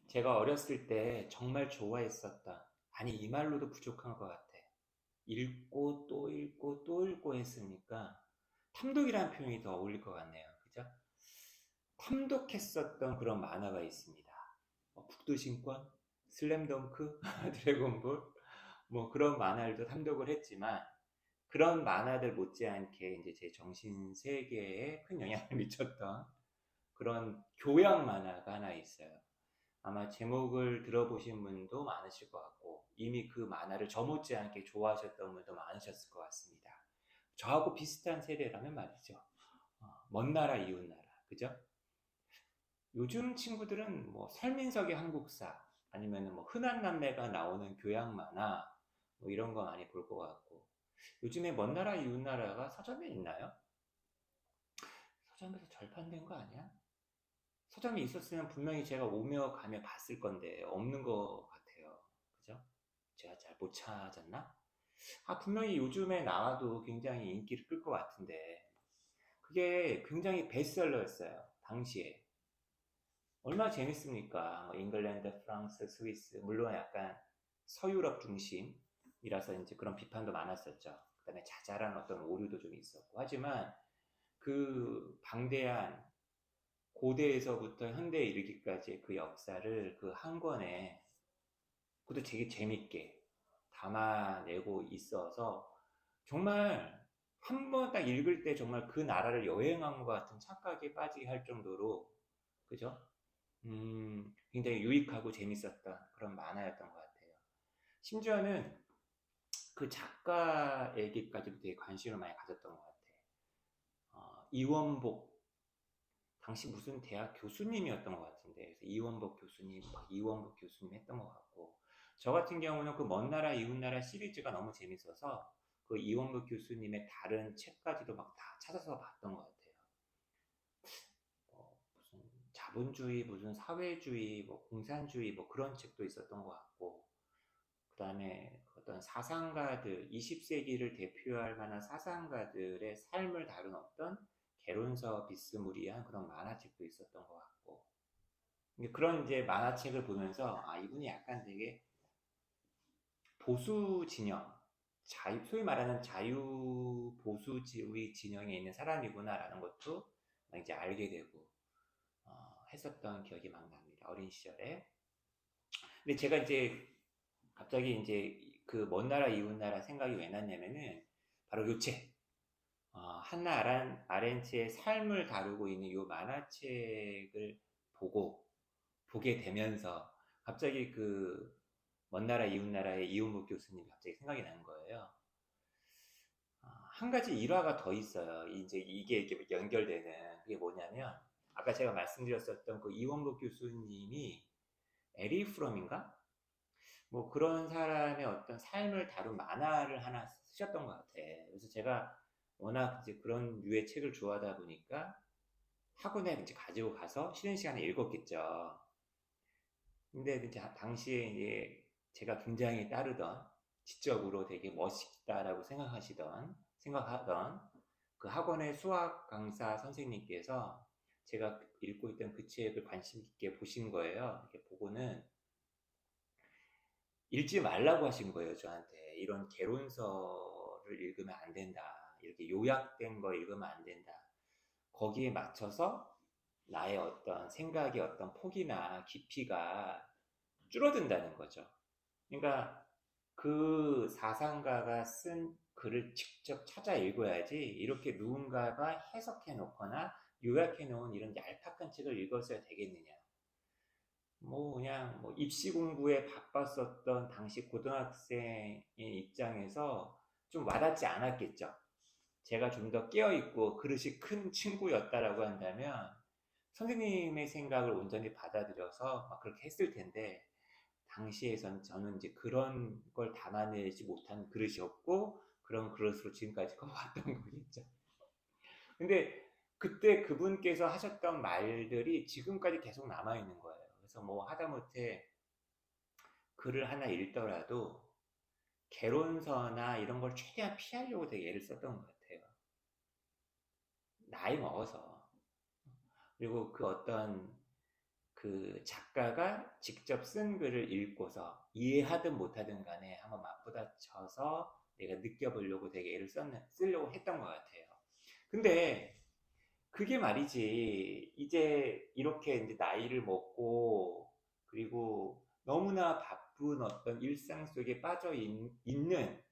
제가 어렸을 때 정말 좋아했었던, 아니, 이 말로도 부족한 것 같아. 읽고 또 읽고 또 읽고 했으니까 탐독이라는 표현이 더 어울릴 것 같네요. 그죠? 탐독했었던 그런 만화가 있습니다. 북두신권, 슬램덩크, 드래곤볼, 뭐 그런 만화들도 탐독을 했지만 그런 만화들 못지않게 이제 제 정신 세계에 큰 영향을 미쳤던 그런 교양 만화가 하나 있어요. 아마 제목을 들어보신 분도 많으실 것 같고 이미 그 만화를 저 못지않게 좋아하셨던 분도 많으셨을 것 같습니다. 저하고 비슷한 세대라면 말이죠. 먼 나라 이웃 나라, 그죠? 요즘 친구들은 뭐 설민석의 한국사 아니면 뭐 흔한 남매가 나오는 교양 만화 뭐 이런 거 많이 볼 것 같고, 요즘에 먼 나라 이웃 나라가 서점에 있나요? 서점에서 절판된 거 아니야? 서점이 있었으면 분명히 제가 오며 가며 봤을 건데 없는 것 같아요. 그죠? 제가 잘 못 찾았나? 분명히 요즘에 나와도 굉장히 인기를 끌 것 같은데 그게 굉장히 베스트셀러였어요. 당시에. 얼마나 재밌습니까? 뭐 잉글랜드, 프랑스, 스위스, 물론 약간 서유럽 중심이라서 이제 그런 비판도 많았었죠. 그다음에 자잘한 어떤 오류도 좀 있었고. 하지만 그 방대한 고대에서부터 현대에 이르기까지 그 역사를 그 한 권에 그것도 되게 재밌게 담아내고 있어서 정말 한 번 딱 읽을 때 정말 그 나라를 여행한 것 같은 착각에 빠지게 할 정도로, 그죠? 굉장히 유익하고 재밌었던 그런 만화였던 것 같아요. 심지어는 그 작가에게까지도 되게 관심을 많이 가졌던 것 같아요. 이원복, 당시 무슨 대학 교수님이었던 것 같은데, 그래서 이원복 교수님, 이원복 교수님 했던 것 같고, 저 같은 경우는 그 먼 나라 이웃 나라 시리즈가 너무 재밌어서 그 이원복 교수님의 다른 책까지도 막 다 찾아서 봤던 것 같아요. 무슨 자본주의, 무슨 사회주의, 뭐 공산주의, 뭐 그런 책도 있었던 것 같고, 그 다음에 어떤 사상가들, 20세기를 대표할 만한 사상가들의 삶을 다룬 어떤 개론서 비스무리한 그런 만화책도 있었던 것 같고, 그런 이제 만화책을 보면서 이분이 약간 되게 보수 진영, 소위 말하는 자유 보수주의 진영에 있는 사람이구나라는 것도 이제 알게 되고 했었던 기억이 막 납니다. 어린 시절에. 근데 제가 이제 갑자기 이제 그 먼 나라 이웃 나라 생각이 왜 났냐면은 바로 요 책, 한나 아렌트의 삶을 다루고 있는 요 만화책을 보게 되면서 갑자기 그 먼 나라 이웃 나라의 이훈복 교수님이 갑자기 생각이 나는 거예요. 한 가지 일화가 더 있어요. 이제 이게 이렇게 연결되는 그게 뭐냐면 아까 제가 말씀드렸었던 그 이원복 교수님이 에리 프롬인가? 뭐 그런 사람의 어떤 삶을 다룬 만화를 하나 쓰셨던 것 같아. 그래서 제가 워낙 이제 그런 류의 책을 좋아하다 보니까 학원에 이제 가지고 가서 쉬는 시간에 읽었겠죠. 근데 이제 당시에 이제 제가 굉장히 따르던, 지적으로 되게 멋있다라고 생각하던 그 학원의 수학 강사 선생님께서 제가 읽고 있던 그 책을 관심 있게 보신 거예요. 이렇게 보고는 읽지 말라고 하신 거예요, 저한테. 이런 개론서를 읽으면 안 된다. 이렇게 요약된 거 읽으면 안 된다. 거기에 맞춰서 나의 어떤 생각의 어떤 폭이나 깊이가 줄어든다는 거죠. 그러니까 그 사상가가 쓴 글을 직접 찾아 읽어야지 이렇게 누군가가 해석해 놓거나 요약해 놓은 이런 얄팍한 책을 읽었어야 되겠느냐. 뭐 그냥 뭐 입시 공부에 바빴었던 당시 고등학생의 입장에서 좀 와닿지 않았겠죠. 제가 좀 더 깨어있고 그릇이 큰 친구였다라고 한다면 선생님의 생각을 온전히 받아들여서 막 그렇게 했을 텐데, 당시에선 저는 이제 그런 걸 담아내지 못한 그릇이었고 그런 그릇으로 지금까지 커왔던 거겠죠. 근데 그때 그분께서 하셨던 말들이 지금까지 계속 남아있는 거예요. 그래서 뭐 하다못해 글을 하나 읽더라도 개론서나 이런 걸 최대한 피하려고 되게 애를 썼던 것 같아요. 나이 먹어서. 그리고 그 어떤 그 작가가 직접 쓴 글을 읽고서 이해하든 못하든 간에 한번 맞부딪혀서 내가 느껴보려고 되게 애를 쓰려고 했던 것 같아요. 근데 그게 말이지, 이제 이렇게 이제 나이를 먹고, 그리고 너무나 바쁜 어떤 일상 속에 빠져 있는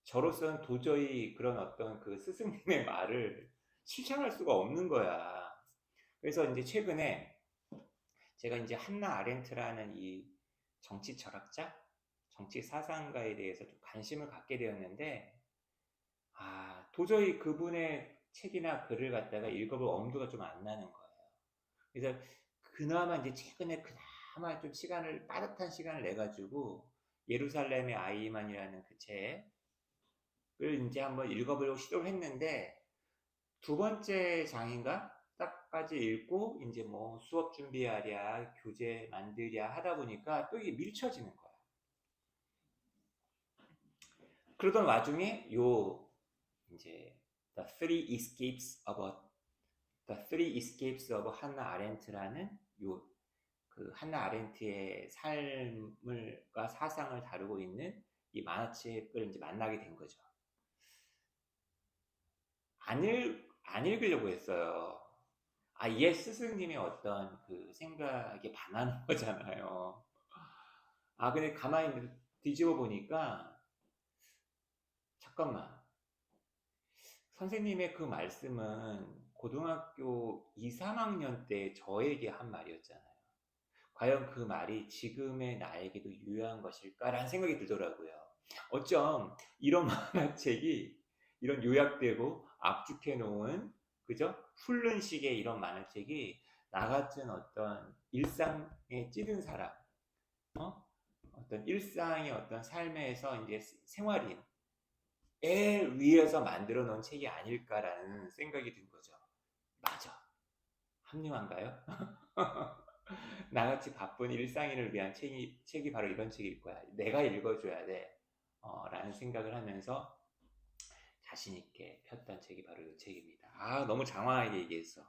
저로서는 도저히 그런 어떤 그 스승님의 말을 실천할 수가 없는 거야. 그래서 이제 최근에 제가 이제 한나 아렌트라는 이 정치 철학자, 정치 사상가에 대해서 좀 관심을 갖게 되었는데, 도저히 그분의 책이나 글을 갖다가 읽어볼 엄두가 좀 안 나는 거예요. 그래서 그나마 이제 최근에 그나마 좀 빠듯한 시간을 내가지고 예루살렘의 아이만이라는 그 책을 이제 한번 읽어보려고 시도를 했는데, 두 번째 장인가? 딱까지 읽고, 이제 뭐 수업 준비하랴, 교재 만들랴 하다 보니까 또 이게 밀쳐지는 거야. 그러던 와중에 이제 The Three Escapes of Hannah Arendt라는 그 한나 아렌트의 삶을과 사상을 다루고 있는 이 만화책을 이제 만나게 된 거죠. 안 읽으려고 했어요. 얘 스승님의 어떤 그 생각에 반하는 거잖아요. 근데 가만히 뒤집어 보니까, 잠깐만. 선생님의 그 말씀은 고등학교 2, 3학년 때 저에게 한 말이었잖아요. 과연 그 말이 지금의 나에게도 유효한 것일까라는 생각이 들더라고요. 어쩜 이런 만화책이, 이런 요약되고 압축해 놓은, 그죠? 훑는 식의 이런 만화책이 나 같은 어떤 일상에 찌든 사람, 어떤 일상의 어떤 삶에서 이제 생활인에 위해서 만들어 놓은 책이 아닐까라는 생각이 든 거죠. 맞아. 합리화인가요? 나같이 바쁜 일상인을 위한 책이 바로 이런 책일 거야. 내가 읽어줘야 돼. 라는 생각을 하면서 자신있게 폈던 책이 바로 이 책입니다. 너무 장황하게 얘기했어.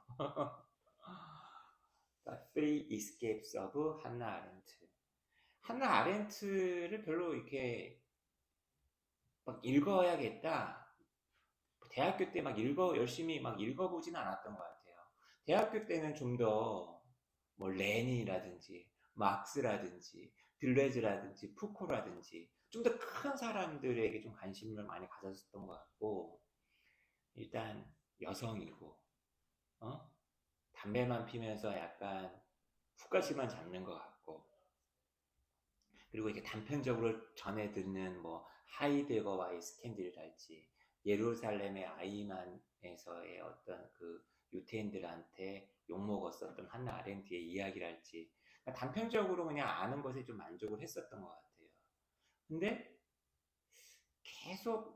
The Three Escapes of Hannah Arendt. 한나 아렌트를 별로 이렇게 막 읽어야겠다. 대학교 때 열심히 막 읽어보진 않았던 것 같아요. 대학교 때는 좀 더, 뭐, 레닌이라든지, 막스라든지, 들레즈라든지, 푸코라든지, 좀 더 큰 사람들에게 좀 관심을 많이 가졌었던 것 같고, 일단 여성이고, 담배만 피면서 약간 훅가시만 잡는 것 같고, 그리고 이게 단편적으로 전해 듣는 뭐, 하이데거와의 스캔들이랄지, 예루살렘의 아이만에서의 어떤 그 유태인들한테 욕먹었었던 한나 아렌트의 이야기랄지, 그러니까 단편적으로 그냥 아는 것에 좀 만족을 했었던 것 같아요. 근데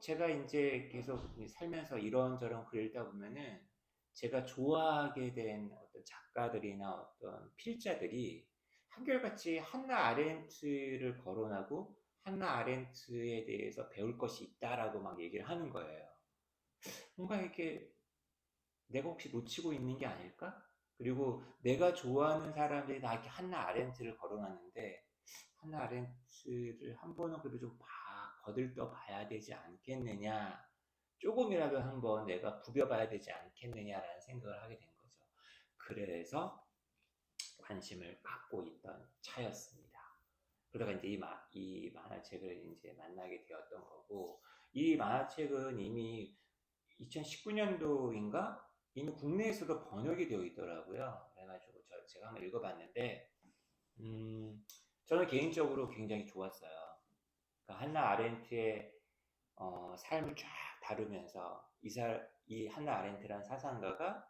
제가 이제 계속 살면서 이런저런 글을 읽다 보면은 제가 좋아하게 된 어떤 작가들이나 어떤 필자들이 한결같이 한나 아렌트를 거론하고 한나 아렌트에 대해서 배울 것이 있다라고 막 얘기를 하는 거예요. 뭔가 이렇게 내가 혹시 놓치고 있는 게 아닐까? 그리고 내가 좋아하는 사람들이 다 이렇게 한나 아렌트를 거론하는데 한나 아렌트를 한 번은 그래도 좀 거들떠 봐야 되지 않겠느냐, 조금이라도 한번 내가 구겨봐야 되지 않겠느냐라는 생각을 하게 된 거죠. 그래서 관심을 갖고 있던 차였습니다. 그러다가 이제 이 만화책을 이제 만나게 되었던 거고, 이 만화책은 이미 2019년도인가 이미 국내에서도 번역이 되어 있더라고요. 그래가지고 제가 한번 읽어봤는데, 저는 개인적으로 굉장히 좋았어요. 그러니까 한나 아렌트의 삶을 쫙 다루면서 이 한나 아렌트라는 사상가가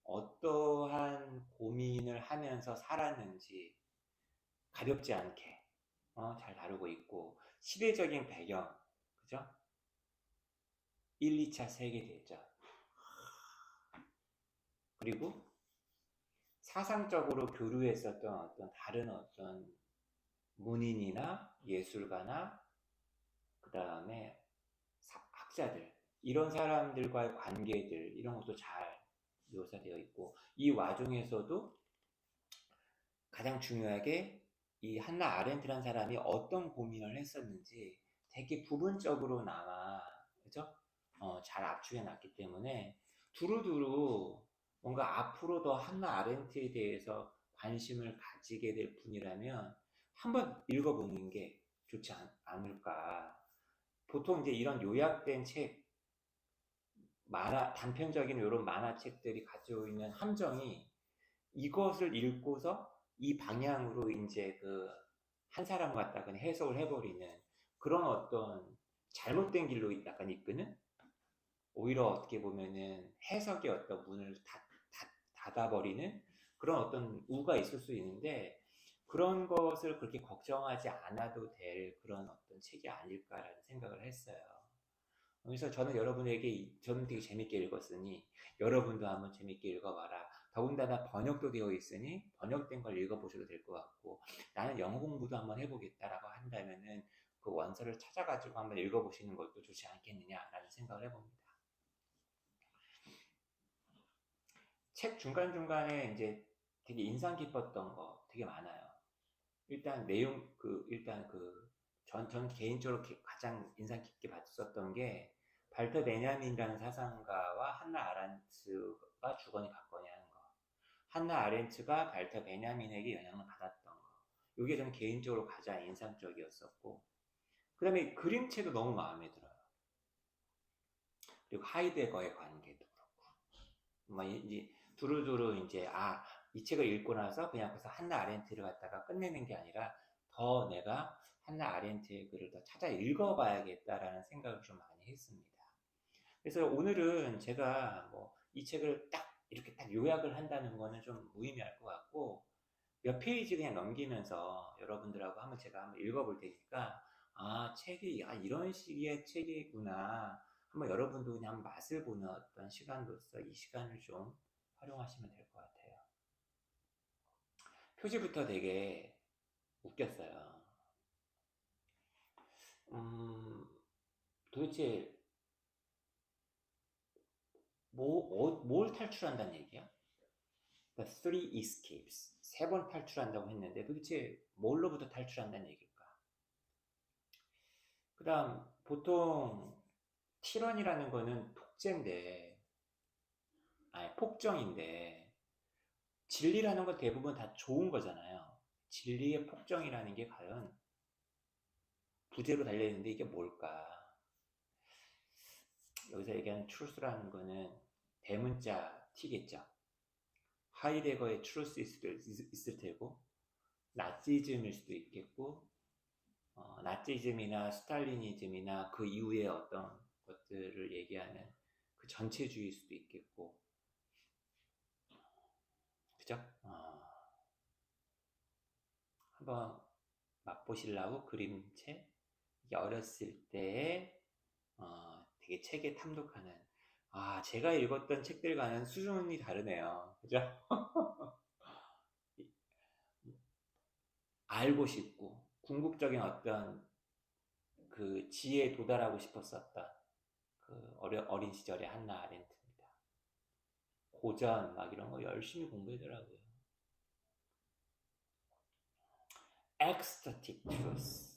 어떠한 고민을 하면서 살았는지 가볍지 않게 잘 다루고 있고, 시대적인 배경, 그죠? 1, 2차 세계대전, 그리고 사상적으로 교류했었던 어떤 다른 어떤 문인이나 예술가나 그 다음에 학자들, 이런 사람들과의 관계들, 이런 것도 잘 묘사되어 있고, 이 와중에서도 가장 중요하게 이 한나 아렌트라는 사람이 어떤 고민을 했었는지 되게 부분적으로나마 그죠? 잘 압축해 놨기 때문에 두루두루 뭔가 앞으로 더 한나 아렌트에 대해서 관심을 가지게 될 분이라면 한번 읽어보는 게 좋지 않을까. 보통 이제 이런 요약된 책, 단편적인 이런 만화책들이 가지고 있는 함정이 이것을 읽고서 이 방향으로 이제 그 한 사람 갖다가 해석을 해버리는 그런 어떤 잘못된 길로 약간 이끄는 오히려 어떻게 보면은 해석의 어떤 문을 닫아버리는 그런 어떤 우가 있을 수 있는데 그런 것을 그렇게 걱정하지 않아도 될 그런 어떤 책이 아닐까라는 생각을 했어요. 그래서 저는 여러분에게 저는 되게 재밌게 읽었으니 여러분도 한번 재밌게 읽어봐라. 더군다나 번역도 되어 있으니 번역된 걸 읽어보셔도 될 것 같고 나는 영어 공부도 한번 해보겠다라고 한다면은 그 원서를 찾아가지고 한번 읽어보시는 것도 좋지 않겠느냐라는 생각을 해봅니다. 책 중간중간에 이제 되게 인상 깊었던 거 되게 많아요. 일단 내용 전 개인적으로 가장 인상 깊게 봤었던 게 발터 베냐민이라는 사상가와 한나 아렌트가 주거니 받거니 하는 거. 한나 아렌트가 발터 베냐민에게 영향을 받았던 거. 이게 저는 개인적으로 가장 인상적이었었고 그 다음에 그림체도 너무 마음에 들어요. 그리고 하이데거의 관계도 그렇고 이제 두루두루 이제 이 책을 읽고 나서 그냥 그래서 한나 아렌트를 갖다가 끝내는 게 아니라 더 내가 한나 아렌트의 글을 더 찾아 읽어봐야겠다라는 생각을 좀 많이 했습니다. 그래서 오늘은 제가 뭐 이 책을 딱 이렇게 딱 요약을 한다는 거는 좀 무의미할 것 같고 몇 페이지 그냥 넘기면서 여러분들하고 제가 한번 읽어볼 테니까 책이 이런 식의 책이구나 한번 여러분도 그냥 맛을 보는 어떤 시간으로서 이 시간을 좀 활용하시면 될 것 같아요. 표지부터 되게 웃겼어요. 도대체 뭘 탈출한다는 얘기야? The Three Escapes. 3번 탈출한다고 했는데 도대체 뭘로부터 탈출한다는 얘기일까? 그 다음 보통 티런이라는 거는 폭정인데 진리라는 건 대부분 다 좋은 거잖아요. 진리의 폭정이라는 게 과연 부제로 달려있는데 이게 뭘까? 여기서 얘기하는 truth라는 거는 대문자 T겠죠. 하이데거의 truth일 수도 있을 테고 나치즘일 수도 있겠고 나치즘이나 스탈리니즘이나 그 이후의 어떤 것들을 얘기하는 그 전체주의일 수도 있겠고 그죠? 한번 맛보시려고 그림체 어렸을 때에 되게 책에 탐독하는 제가 읽었던 책들과는 수준이 다르네요. 그죠? 알고 싶고 궁극적인 어떤 그 지혜에 도달하고 싶었었던 그 어린 시절의 한나 아렌트입니다. 고전 막 이런 거 열심히 공부하더라고요. ecstatic truth.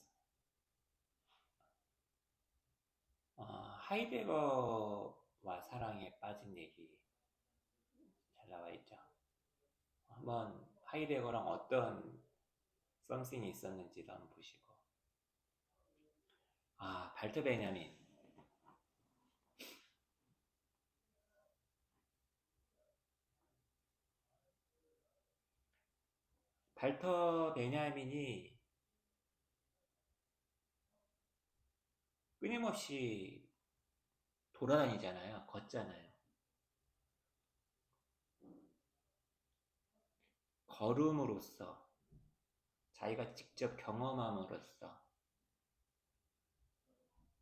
하이데거와 사랑에 빠진 얘기 잘 나와 있죠. 한번 하이데거랑 어떤 썸씽이 있었는지도 한번 보시고 발터 베냐민 발터 베냐민이 끊임없이 돌아다니잖아요. 걷잖아요. 걸음으로써 자기가 직접 경험함으로써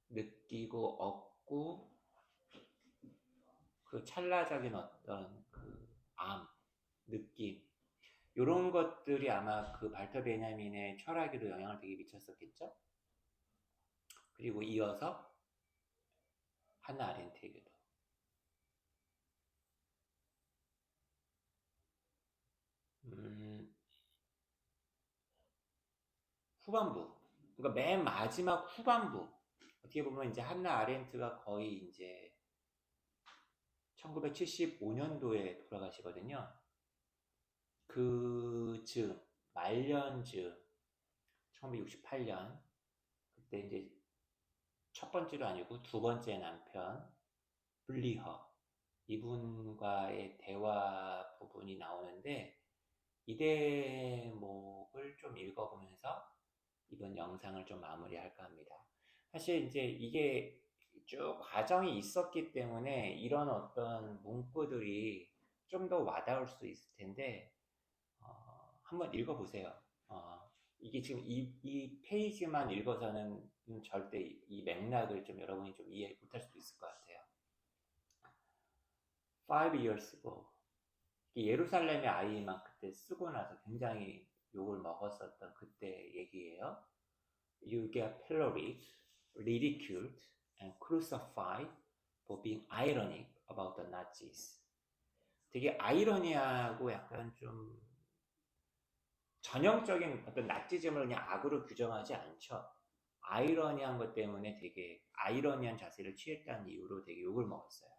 느끼고 얻고 그 찰나적인 어떤 그 느낌 이런 것들이 아마 그 발터 베냐민의 철학에도 영향을 되게 미쳤었겠죠. 그리고 이어서 한나 아렌트에게도 후반부, 그러니까 맨 마지막 후반부, 어떻게 보면 이제 한나 아렌트가 거의 이제 1975년도에 돌아가시거든요. 그 즈음, 말년 즈음, 1968년, 그때 이제 첫 번째도 아니고 두 번째 남편, 블리허, 이분과의 대화 부분이 나오는데, 이 대목을 좀 읽어보면서 이번 영상을 좀 마무리할까 합니다. 사실 이제 이게 쭉 과정이 있었기 때문에 이런 어떤 문구들이 좀 더 와닿을 수 있을 텐데, 한번 읽어보세요. 이게 지금 이 페이지만 읽어서는 절대 이 맥락을 좀 여러분이 좀 이해 못할 수도 있을 것 같아요. 5 years ago. 예루살렘의 아이만 그때 쓰고 나서 굉장히 욕을 먹었었던 그때 얘기예요. You get pilloried, ridiculed, and crucified for being ironic about the Nazis. 되게 아이러니하고 약간 좀 전형적인 어떤 나치즘을 그냥 악으로 규정하지 않죠. 아이러니한 것 때문에 되게 아이러니한 자세를 취했다는 이유로 되게 욕을 먹었어요.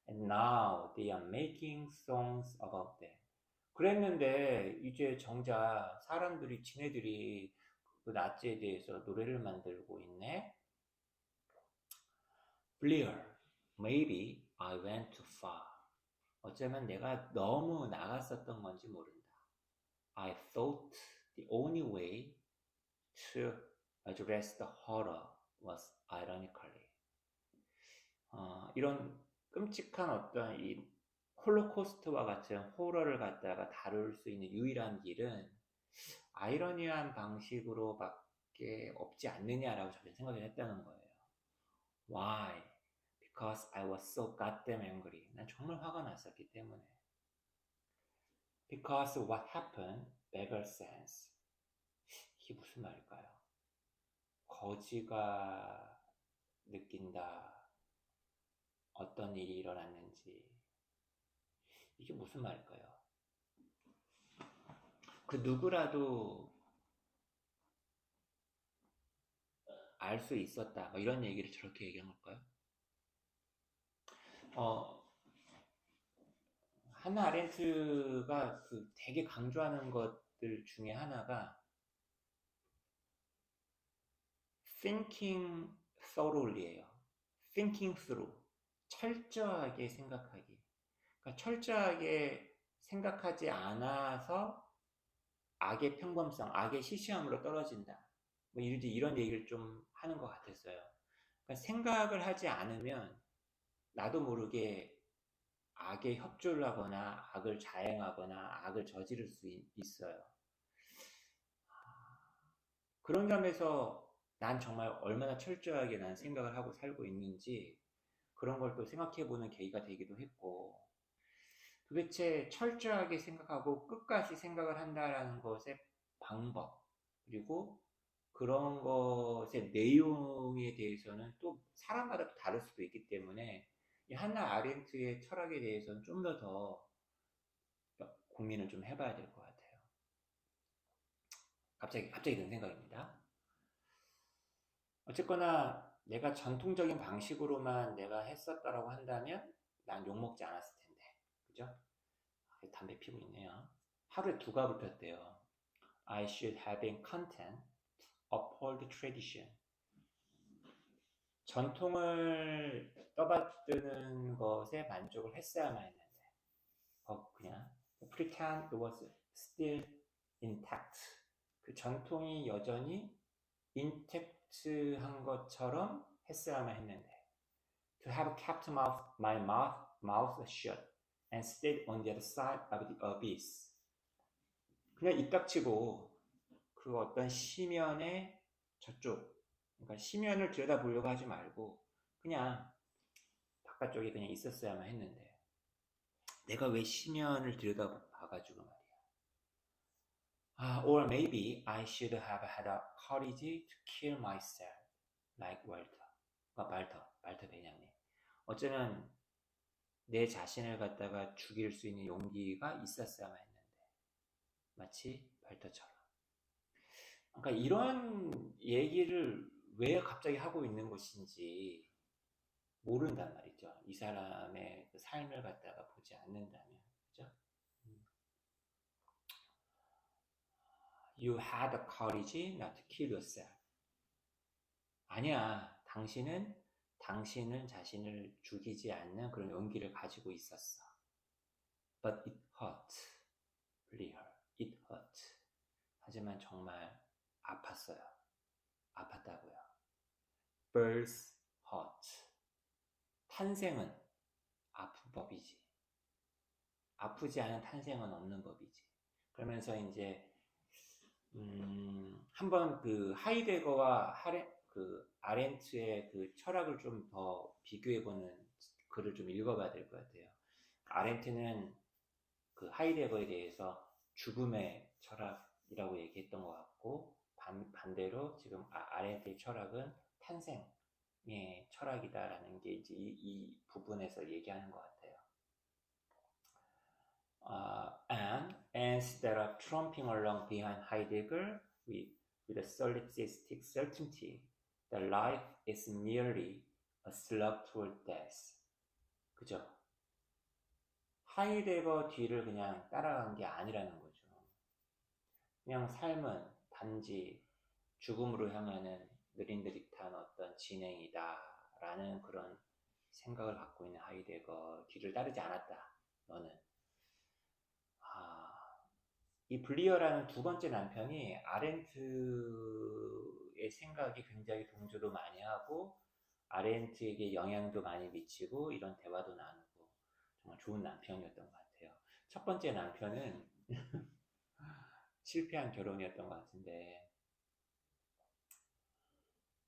And now they are making songs about them. 그랬는데 이제 정작 사람들이 지네들이 그 나치에 대해서 노래를 만들고 있네. Blair, maybe I went too far. 어쩌면 내가 너무 나갔었던 건지 모른다. I thought the only way to address the horror was ironically. 이런 끔찍한 어떤 이 홀로코스트와 같은 호러를 갖다가 다룰 수 있는 유일한 길은 아이러니한 방식으로밖에 없지 않느냐라고 저는 생각을 했다는 거예요. Why? Because I was so goddamn angry. 난 정말 화가 났었기 때문에. Because what happened beggars sense. 이게 무슨 말일까요? 거지가 느낀다. 어떤 일이 일어났는지. 이게 무슨 말일까요? 그 누구라도 알 수 있었다. 뭐 이런 얘기를 저렇게 얘기한 걸까요? 하나 아렌트가 그 되게 강조하는 것들 중에 하나가 thinking thoroughly예요. thinking through. 철저하게 생각하기. 그러니까 철저하게 생각하지 않아서 악의 평범성, 악의 시시함으로 떨어진다. 뭐 이런 얘기를 좀 하는 것 같았어요. 그러니까 생각을 하지 않으면 나도 모르게 악에 협조를 하거나 악을 자행하거나 악을 저지를 수 있어요. 그런 점에서 난 정말 얼마나 철저하게 난 생각을 하고 살고 있는지 그런 걸 또 생각해보는 계기가 되기도 했고, 도대체 철저하게 생각하고 끝까지 생각을 한다라는 것의 방법, 그리고 그런 것의 내용에 대해서는 또 사람마다 다를 수도 있기 때문에 이 한나 아렌트의 철학에 대해서는 좀 더 고민을 좀 해봐야 될 것 같아요. 갑자기 든 생각입니다. 어쨌거나 내가 전통적인 방식으로만 내가 했었다라고 한다면 난 욕먹지 않았을 텐데, 그죠? 담배 피고 있네요. 하루에 2갑을 폈대요. I should have been content, uphold tradition. 전통을 떠받드는 것에 만족을 했어야만 했는데, 그냥 pretend it was still intact. 그 전통이 여전히 intact한 것처럼 했어야만 했는데, to have kept my mouth shut and stayed on the other side of the abyss. 그냥 입 닥치고 그 어떤 시면의 저쪽, 그러니까 시면을 들여다보려고 하지 말고 그냥 바깥쪽에 그냥 있었어야만 했는데, 내가 왜 시면을 들여다봐가지고 말이야. Or maybe I should have had a courage to kill myself like Walter. 말터 베냐민. 어쩌면 내 자신을 갖다가 죽일 수 있는 용기가 있었어야만 했는데, 마치 발터처럼. 그러니까 이런 얘기를 왜 갑자기 하고 있는 것인지 모른단 말이죠. 이 사람의 그 삶을 갖다가 보지 않는다면, 그죠? You had the courage not to kill yourself. 아니야, 당신은 자신을 죽이지 않는 그런 용기를 가지고 있었어. But it hurt, really hurt. It hurt. 하지만 정말 아팠어요. 아팠다고요. Birth hurt. 탄생은 아픈 법이지. 아프지 않은 탄생은 없는 법이지. 그러면서 이제 한번 그 하이데거와 그 아렌트의 그 철학을 좀 더 비교해보는 글을 좀 읽어봐야 될 것 같아요. 아렌트는 그 하이데거에 대해서 죽음의 철학이라고 얘기했던 것 같고, 반대로 지금 아렌트의 철학은 탄생의 철학이다라는 게 이제 이 부분에서 얘기하는 것 같아요. And instead of tromping along behind Heidegger with a solipsistic certainty that life is merely a slug toward death. 그죠? 하이데거 뒤를 그냥 따라간 게 아니라는 거죠. 그냥 삶은 단지 죽음으로 향하는 느릿느릿한 어떤 진행이다라는 그런 생각을 갖고 있는 하이데거 뒤를 따르지 않았다. 너는. 이 블리어라는 두 번째 남편이 아렌트의 생각이 굉장히 동조도 많이 하고 아렌트에게 영향도 많이 미치고 이런 대화도 나누고 정말 좋은 남편이었던 것 같아요. 첫 번째 남편은 실패한 결혼이었던 것 같은데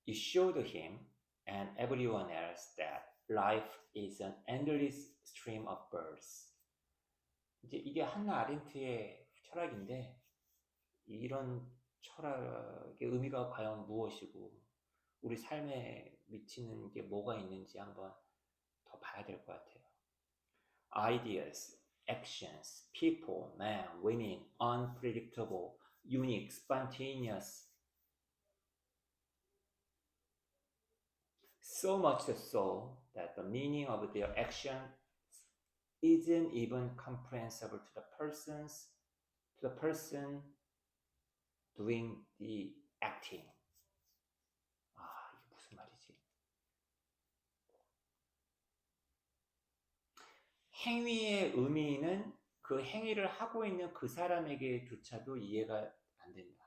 It showed him and everyone else that life is an endless stream of births. 이제 이게 한나 아렌트의 철학인데 이런 철학의 의미가 과연 무엇이고 우리 삶에 미치는 게 뭐가 있는지 한번 더 봐야 될 것 같아요. Ideas, actions, people, men, women, unpredictable, unique, spontaneous. So much so that the meaning of their actions isn't even comprehensible to the person doing the acting. 이게 무슨 말이지? 행위의 의미는 그 행위를 하고 있는 그 사람에게조차도 이해가 안 된다.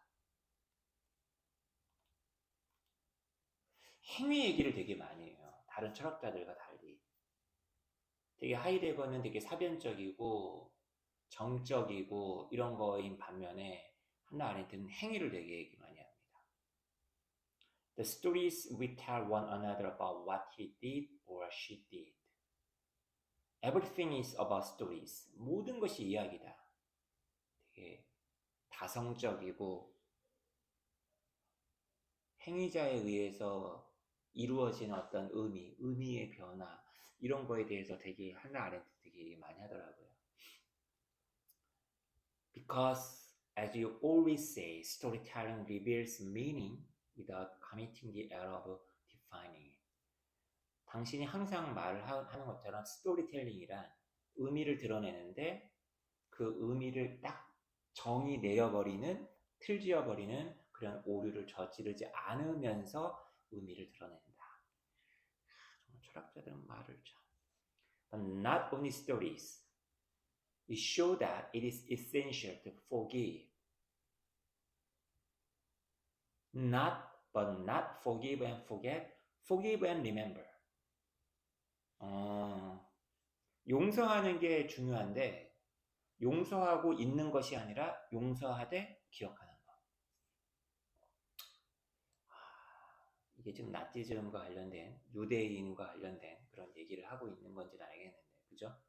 행위 얘기를 되게 많이 해요. 다른 철학자들과 달리. 되게 하이데거는 되게 사변적이고 정적이고 이런 거인 반면에 한나 아렌트는 행위를 되게 얘기 많이 합니다. The stories we tell one another about what he did or she did. Everything is about stories. 모든 것이 이야기다. 되게 다성적이고 행위자에 의해서 이루어진 어떤 의미의 변화 이런 거에 대해서 되게 한나 아렌트 되게 많이 하더라고요. Because as you always say, storytelling reveals meaning without committing the error of defining it. 당신이 항상 말을 하는 것처럼 스토리텔링이란 의미를 드러내는데 그 의미를 딱 정의 내려버리는 틀 지어버리는 그런 오류를 저지르지 않으면서 의미를 드러낸다. 정말 철학자들은 말을 참. But not only stories. It shows that it is essential to forgive. But not forgive and forget. Forgive and remember. 용서하는 게 중요한데 용서하고 있는 것이 아니라 용서하되 기억하는 것. 이게 지금 나치즘과 관련된 유대인과 관련된 그런 얘기를 하고 있는 건지는 알겠는데 그죠?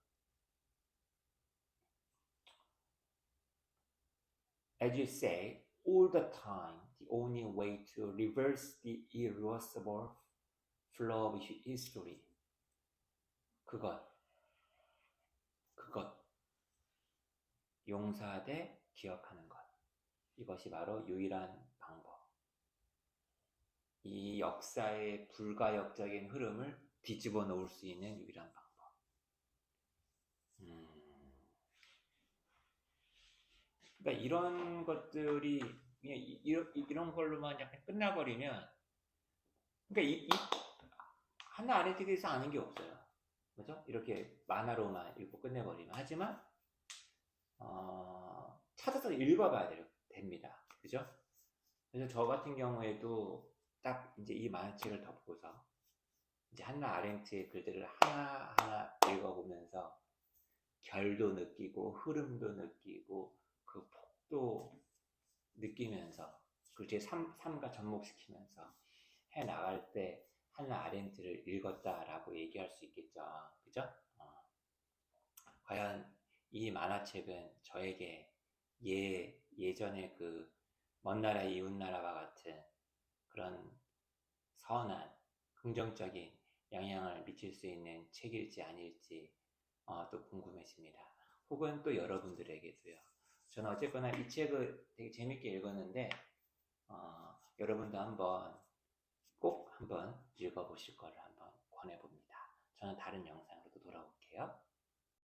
As you say, all the time, the only way to reverse the irreversible flow of history. 그것. 용서하되 기억하는 것. 이것이 바로 유일한 방법. 이 역사의 불가역적인 흐름을 뒤집어 놓을 수 있는 유일한 방법. 그러니까 이런 것들이 그냥 이런 걸로만 약간 끝나버리면, 그러니까 하나 아래쪽에 대해서 아는 게 없어요. 그죠? 이렇게 만화로만 읽고 끝내버리면. 하지만 찾아서 읽어봐야 됩니다. 그죠? 그래서 저 같은 경우에도 딱 이제 이 만화책을 덮고서 이제 한나 아렌트의 글들을 하나하나 읽어보면서 결도 느끼고 흐름도 느끼고 그 폭도 느끼면서 그 제 삶과 접목시키면서 해 나갈 때 한나 아렌트를 읽었다라고 얘기할 수 있겠죠. 그죠? 과연 이 만화책은 저에게 예전에 그 먼 나라 이웃 나라와 같은 그런 선한 긍정적인 영향을 미칠 수 있는 책일지 아닐지 또 궁금해집니다. 혹은 또 여러분들에게도요. 저는 어쨌거나 이 책을 되게 재밌게 읽었는데 여러분도 꼭 한번 읽어보실 거를 한번 권해봅니다. 저는 다른 영상으로 또 돌아올게요.